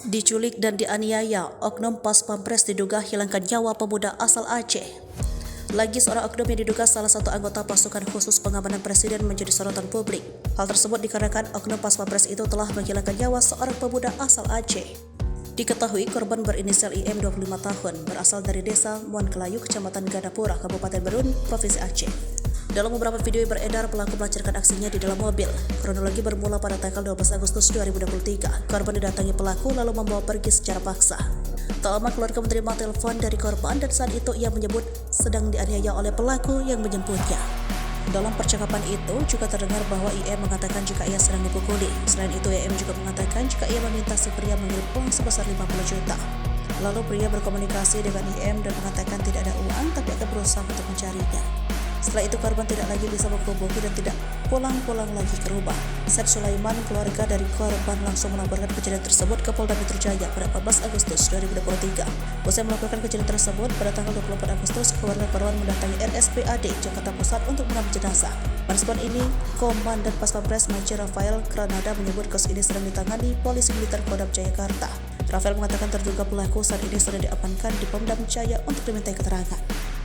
Diculik dan dianiaya, oknum Pas Pampres diduga hilangkan nyawa pemuda asal Aceh. Lagi seorang oknum yang diduga salah satu anggota pasukan khusus pengamanan presiden menjadi sorotan publik. Hal tersebut dikarenakan oknum Pas Pampres itu telah menghilangkan nyawa seorang pemuda asal Aceh. Diketahui korban berinisial IM 25 tahun berasal dari desa Muan Kelayu, Kecamatan Gadapura, Kabupaten Berun, Provinsi Aceh. Dalam beberapa video yang beredar, pelaku melancarkan aksinya di dalam mobil. Kronologi bermula pada tanggal 12 Agustus 2023. Korban didatangi pelaku lalu membawa pergi secara paksa. Tak lama keluarga menerima telepon dari korban dan saat itu ia menyebut sedang dianiaya oleh pelaku yang menjemputnya. Dalam percakapan itu juga terdengar bahwa IM mengatakan jika ia sedang dipukuli. Selain itu, IM juga mengatakan jika ia meminta si pria mengirim uang sebesar 50 juta. Lalu pria berkomunikasi dengan IM dan mengatakan tidak ada uang tapi akan berusaha untuk mencarinya. Setelah itu korban tidak lagi bisa menghubungi dan tidak pulang lagi ke rumah. Said Sulaiman, keluarga dari korban, langsung melaporkan kejadian tersebut ke Polda Metro Jaya pada 14 Agustus 2023. Usai melakukan kejadian tersebut, pada tanggal 24 Agustus, keluarga korban mendatangi RSPAD Jakarta Pusat untuk mengambil jenazah. Pada ini, Komandan Pas Pampres Major Rafael Granada menyebut kasus ini sedang ditangani Polisi Militer Kodam Jayakarta. Rafael mengatakan terduga pelaku saat ini sudah diamankan di Pemdam Jaya untuk dimintai keterangan.